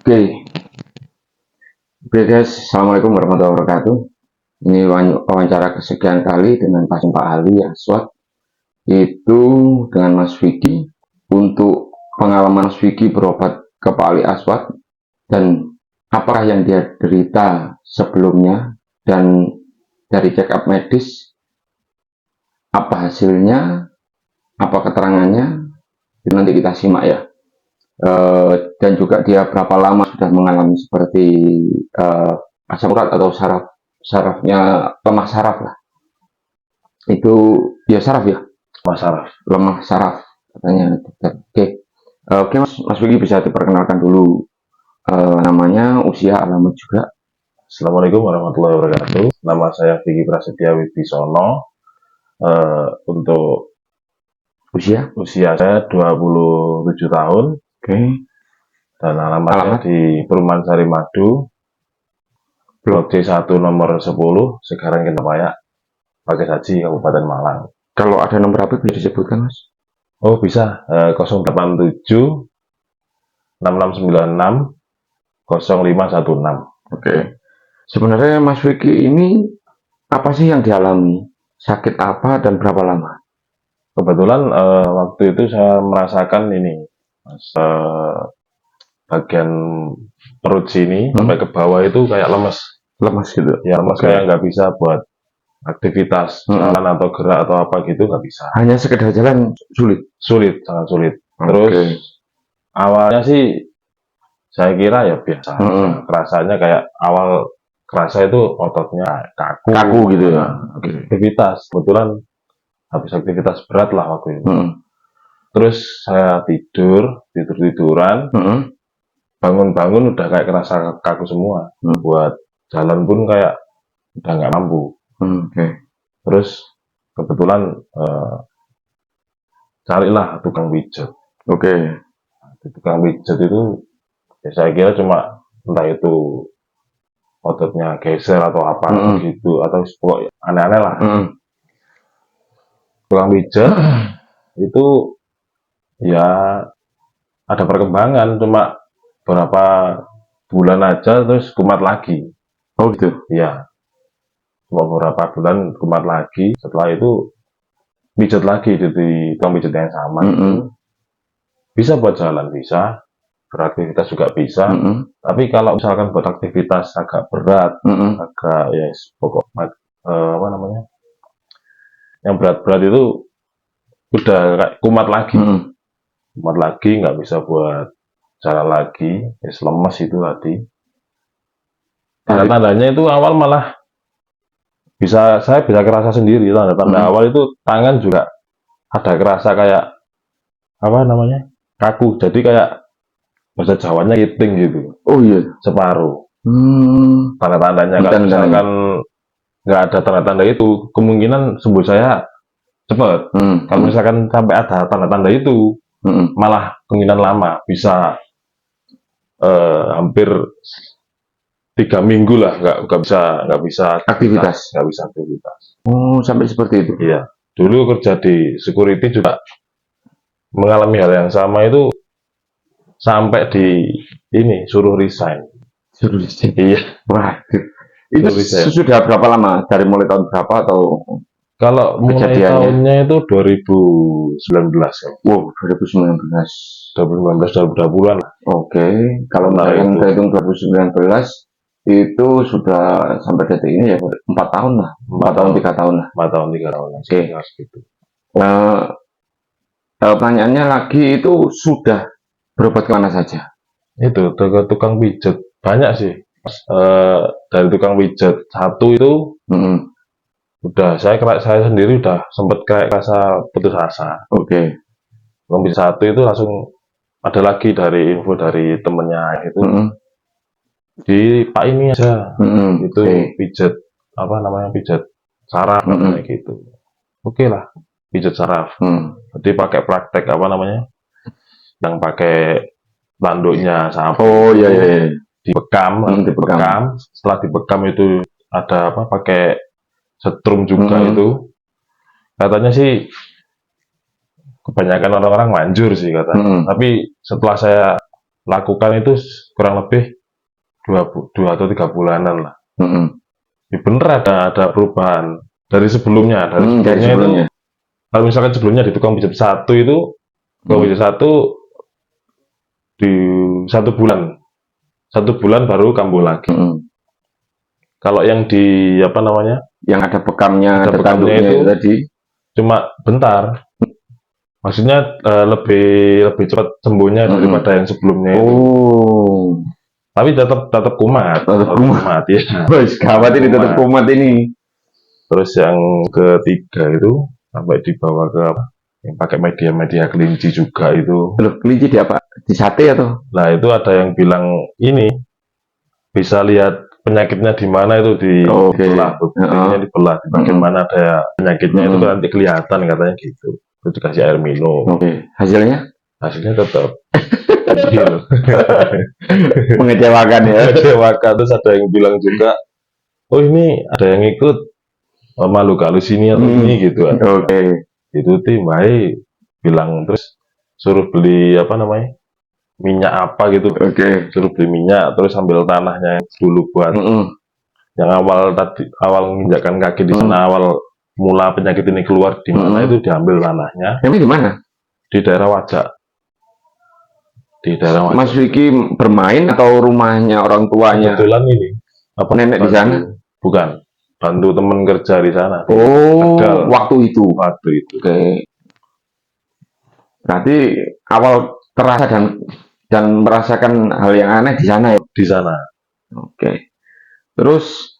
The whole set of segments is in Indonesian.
Oke, oke guys, assalamualaikum warahmatullahi wabarakatuh. Ini wawancara kesekian kali dengan pasien Pak Ali Aswad, itu dengan Mas Vicky. Untuk pengalaman Mas Vicky berobat ke Pak Ali Aswad dan apakah yang dia derita sebelumnya, dan dari check up medis apa hasilnya, apa keterangannya, itu nanti kita simak ya. Dan juga dia berapa lama sudah mengalami seperti asam urat atau sarafnya lemah saraf lah. Itu ya saraf ya, lemah saraf katanya. Oke, Mas Vicky bisa diperkenalkan dulu namanya, usia, alamat juga. Assalamualaikum warahmatullahi wabarakatuh. Nama saya Vicky Prasetya Wibisono. Untuk Usia saya 27 tahun. Oke. Dan alamatnya di Perumahan Sari Madu, Blok C1 nomor 10, sekarang kita Payak, Pakai Saji, Kabupaten Malang. Kalau ada nomor HP bisa disebutkan, Mas? Oh bisa, 087 6696 0516. Oke. Sebenarnya Mas Vicky ini apa sih yang dialami? Sakit apa dan berapa lama? Kebetulan waktu itu saya merasakan ini, bagian perut sini sampai ke bawah itu kayak lemes gitu ya, lemes. Kayak nggak bisa buat aktivitas jalan atau gerak atau apa gitu, nggak bisa. Hanya sekedar jalan sangat sulit. Terus awalnya sih saya kira ya biasa, kerasanya kayak awal kerasa itu ototnya kaku gitu ya. Aktivitas kebetulan habis aktivitas berat lah waktu itu. Terus saya tiduran, bangun udah kayak kerasa kaku semua. Buat jalan pun kayak udah nggak mampu. Terus kebetulan carilah tukang pijat. Tukang pijat itu ya saya kira cuma entah itu ototnya geser atau apa gitu, atau pokoknya aneh-aneh lah. Tukang pijat itu ya ada perkembangan, cuma berapa bulan aja terus kumat lagi. Oh gitu? Iya, cuma beberapa bulan kumat lagi. Setelah itu pijat lagi di tukang pijat yang sama. Bisa buat jalan, bisa beraktivitas juga bisa. Tapi kalau misalkan buat aktivitas agak berat, agak ya pokok apa namanya, yang berat-berat itu udah kayak kumat lagi. Kumat lagi, nggak bisa buat jalan lagi, lemes itu tadi. Tanda-tandanya itu awal malah saya bisa kerasa sendiri. Tanda-tanda awal itu tangan juga ada kerasa kayak apa namanya, kaku. Jadi kayak bahasa Jawanya kiting gitu. Oh iya, separuh. Tanda-tandanya kalau misalkan nggak ada tanda-tanda itu, kemungkinan sembuh saya cepat. Kalau misalkan sampai ada tanda-tanda itu, malah kemungkinan lama, bisa hampir 3 minggu lah nggak bisa aktivitas. Oh, sampai seperti itu? Iya. Dulu kerja di security juga mengalami hal yang sama itu, sampai di ini suruh resign. Iya. Wah, itu sudah berapa lama? Dari mulai tahun berapa atau? Kalau mulai tahunnya itu 2019 ya. Wow, 2020-an lah. Oke, kalau misalkan kita hitung 2019 itu sudah sampai detik ini ya 4 tahun lah. 4 tahun 3 tahun lah. 4 tahun 3 tahun. Oke. Gitu. Pertanyaannya lagi, itu sudah berobat kemana saja? Itu ke tukang pijat banyak sih. Dari tukang pijat satu itu udah saya sendiri udah sempet kayak rasa putus asa. Tukang pijat satu itu langsung ada lagi dari info dari temennya itu, di Pak ini aja, itu pijat apa namanya, pijat saraf kayak gitu. Oke lah, pijat saraf. Jadi pakai praktek apa namanya, yang pakai tanduknya sampai. Oh iya. Dibekam. Setelah dibekam itu ada apa, pakai setrum juga. Itu katanya sih kebanyakan orang-orang manjur sih katanya. Tapi setelah saya lakukan itu kurang lebih 2 atau 3 bulanan lah. Ya, bener ada perubahan dari sebelumnya. Dari sebelumnya. Kalau misalkan sebelumnya di tukang pijat satu itu, tukang pijat satu di 1 bulan, 1 bulan baru kambuh lagi. Kalau yang di apa namanya, yang ada bekamnya, ada bekamnya itu tadi cuma bentar. Maksudnya lebih cepat sembuhnya daripada yang sebelumnya itu. Tapi tetap kumat. Tetap kumat ya. Bos, gawat ini tetap kumat ini. Terus yang ketiga itu sampai dibawa ke apa? Yang pakai media kelinci juga itu. Loh, kelinci di apa? Di sate atau? Nah, itu ada yang bilang ini bisa lihat penyakitnya di mana itu dibelah, dibelah di bagian mana ada penyakitnya itu nanti kelihatan katanya gitu. Itu dikasih air minum. Hasilnya tetap mengecewakan ya. Mengecewakan. Terus ada yang bilang juga, oh ini ada yang ikut makhluk halus ini atau ini gitu kan. Itu tim baik bilang, terus suruh beli apa namanya, minyak apa gitu. Suruh beli minyak, terus ambil tanahnya dulu buat yang awal menginjakkan kaki di sana, awal mula penyakit ini keluar di mana itu diambil tanahnya. Ini di mana? Di daerah Wajak. Mas Vicky bermain atau rumahnya orang tuanya? Kebetulan ini apa nenek di sana? Bukan, bantu teman kerja di sana. Waktu itu. Berarti awal terasa dan merasakan hal yang aneh di sana ya? Di sana. Terus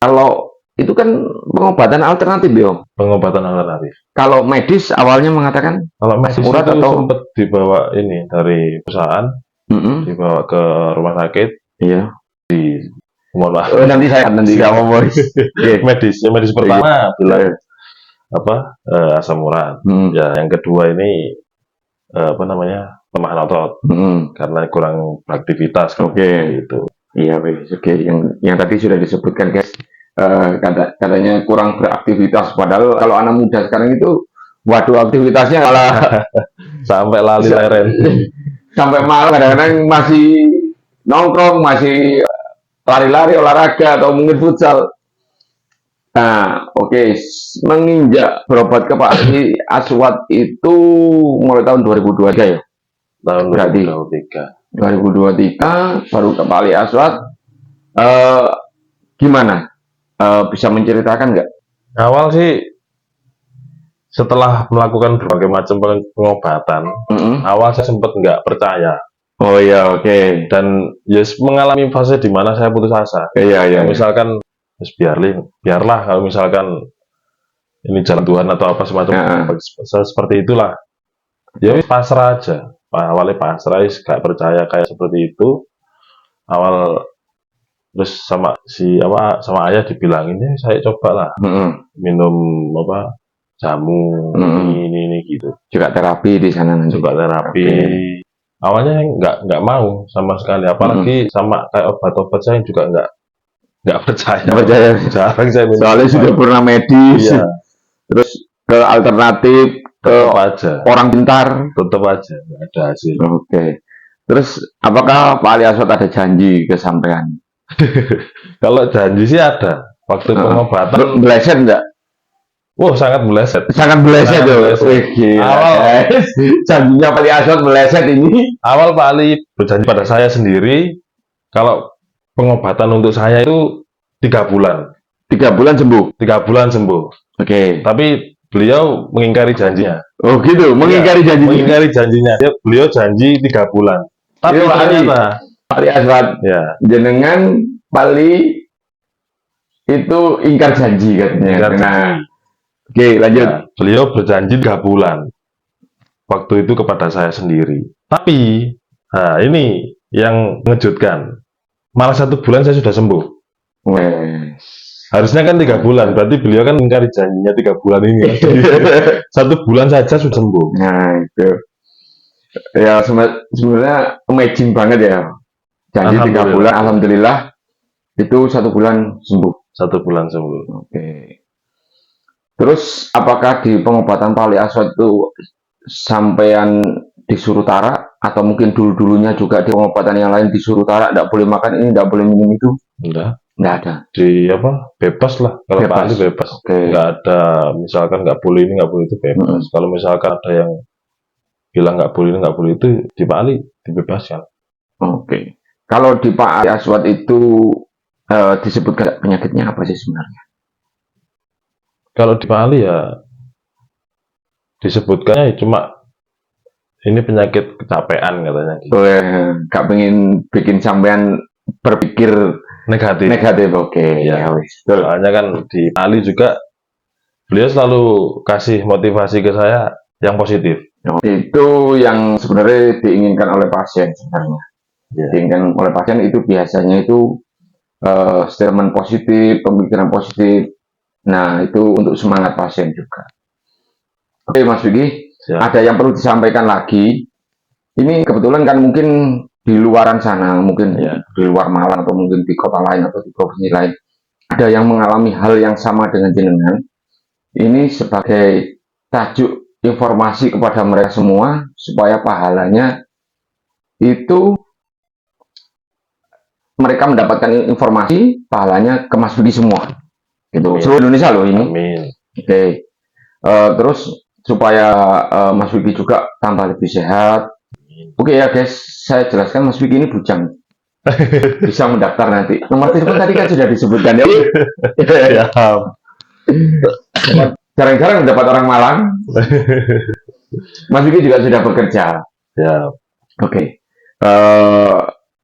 kalau itu kan pengobatan alternatif ya? Pengobatan alternatif. Kalau medis awalnya mengatakan? Kalau medis itu sempat dibawa ini dari perusahaan, dibawa ke rumah sakit. Iya. Mohon maaf. Nanti kamu voice. medis pertama bilang apa, asam urat. Ya, yang kedua ini apa namanya, lemah otot karena kurang beraktivitas. Gitu. Iya, yang tadi sudah disebutkan guys, katanya kurang beraktivitas, padahal kalau anak muda sekarang itu waduh aktivitasnya malah sampai lali leren. Sampai malam kadang-kadang masih nongkrong, masih lari-lari olahraga atau mungkin futsal. Nah, menginjak berobat ke Pak Aswad itu mulai tahun 2023 ya? Tahun 2023 baru ke Pak Aswad. Gimana? Bisa menceritakan nggak? Awal sih setelah melakukan berbagai macam pengobatan, awal saya sempat nggak percaya. Dan mengalami fase di mana saya putus asa. Misalkan biarlah kalau misalkan ini jalan Tuhan atau apa semacam seperti itulah. Ya pasrah aja. Awalnya pasrah, gak percaya kayak seperti itu. Awal terus sama ayah dibilangin, ya saya cobalah minum apa jamu ini gitu. Juga terapi di sana nanti. Juga terapi. Awalnya nggak mau sama sekali, apalagi sama kayak obat-obat saya juga nggak percaya. Jarang saya minum. Soalnya sudah pernah medis. Terus ke alternatif, ke orang pintar, tetap aja nggak ada hasil. Terus apakah Pak Aswad ada janji ke sampean? Kalau janji sih ada. Waktu pengobatan meleset enggak? Sangat meleset. Sangat meleset tuh. Awal janjinya Pak Aswad meleset ini. Awal Pak Ali berjanji pada saya sendiri kalau pengobatan untuk saya itu 3 bulan. 3 bulan sembuh. 3 bulan sembuh. Tapi beliau mengingkari janjinya. Gitu, mengingkari janjinya. Mengingkari janjinya. Beliau janji 3 bulan. Tapi ternyata Pak Aswad, jenengan Pali itu ingkar janji katanya. Lanjut. Beliau berjanji 3 bulan. Waktu itu kepada saya sendiri. Tapi, ini yang mengejutkan. Malah 1 bulan saya sudah sembuh. Harusnya kan 3 bulan, berarti beliau kan mengingkari janjinya 3 bulan ini. 1 bulan saja sudah sembuh. Nah, itu. Ya, sebenarnya amazing banget ya. Janji 3 bulan, alhamdulillah. Itu 1 bulan sembuh. 1 bulan sembuh. Terus apakah di pengobatan Pak Aswad itu sampean disuruh tarak atau mungkin dulu-dulunya juga di pengobatan yang lain disuruh tarak, tidak boleh makan ini, tidak boleh minum itu? Nggak ada. Di apa? Bebas lah. Kalau Pak Ali bebas. Nggak ada, misalkan nggak boleh ini, nggak boleh itu, bebas. Kalau misalkan ada yang bilang nggak boleh ini, nggak boleh itu, di Pak Ali dibebaskan. Kalau di Pak Ali Aswad itu disebutkan penyakitnya apa sih sebenarnya? Kalau di Pak Ali ya disebutkannya cuma ini penyakit kecapean katanya gitu. Gak pengen bikin sampean berpikir negatif. Ya, soalnya kan di Ali juga beliau selalu kasih motivasi ke saya yang positif. Itu yang sebenarnya diinginkan oleh pasien sebenarnya. Diinginkan oleh pasien itu biasanya itu statement positif, pemikiran positif. Nah, itu untuk semangat pasien juga. Oke, Mas Vicky, ada yang perlu disampaikan lagi. Ini kebetulan kan mungkin di luaran sana, mungkin di luar Malang atau mungkin di kota lain atau di provinsi lain, ada yang mengalami hal yang sama dengan jenengan. Ini sebagai tajuk informasi kepada mereka semua supaya pahalanya itu mereka mendapatkan informasi pahalanya ke Mas Vicky semua. Gitu. Seluruh Indonesia loh ini. Terus supaya Mas Vicky juga tambah lebih sehat. Ya guys, saya jelaskan Mas Vicky ini bujang. Bisa mendaftar nanti. Nomor telepon tadi kan sudah disebutkan ya. Jarang-jarang mendapat orang Malang. Mas Vicky juga sudah bekerja.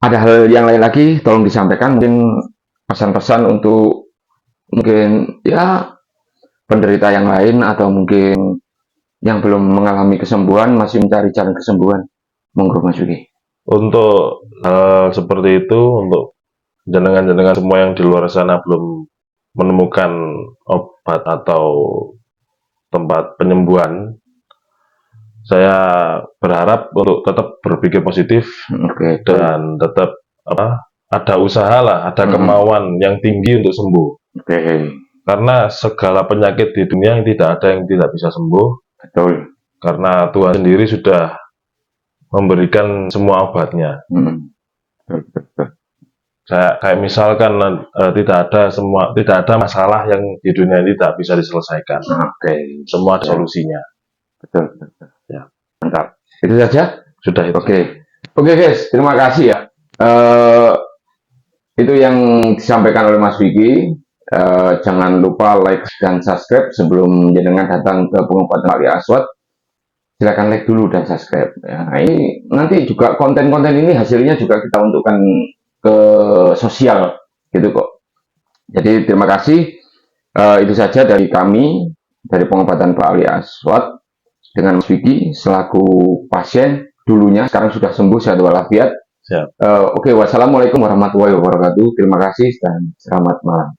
Ada hal yang lain lagi, tolong disampaikan. Mungkin pesan-pesan untuk mungkin ya penderita yang lain atau mungkin yang belum mengalami kesembuhan, masih mencari jalan kesembuhan. Monggo Mas Vicky. Untuk hal seperti itu, untuk jenengan-jenengan semua yang di luar sana belum menemukan obat atau tempat penyembuhan, saya berharap untuk tetap berpikir positif dan tetap ada usaha lah, ada kemauan yang tinggi untuk sembuh. Karena segala penyakit di dunia yang tidak ada yang tidak bisa sembuh. Karena Tuhan sendiri sudah memberikan semua obatnya. Kayak misalkan tidak ada masalah yang di dunia ini tidak bisa diselesaikan. Semua ada solusinya. Ya, mantap. Itu saja. Sudah itu. Oke guys, terima kasih ya. Itu yang disampaikan oleh Mas Vicky. Jangan lupa like dan subscribe sebelum jenengan datang ke pengobatan Pak Ali Aswad. Silakan like dulu dan subscribe. Ini nanti juga konten-konten ini hasilnya juga kita untukkan ke sosial gitu kok. Jadi terima kasih. Itu saja dari kami dari pengobatan Pak Ali Aswad dengan Mas Vicky selaku pasien dulunya, sekarang sudah sembuh sehat walafiat. Wassalamualaikum warahmatullahi wabarakatuh. Terima kasih dan selamat malam.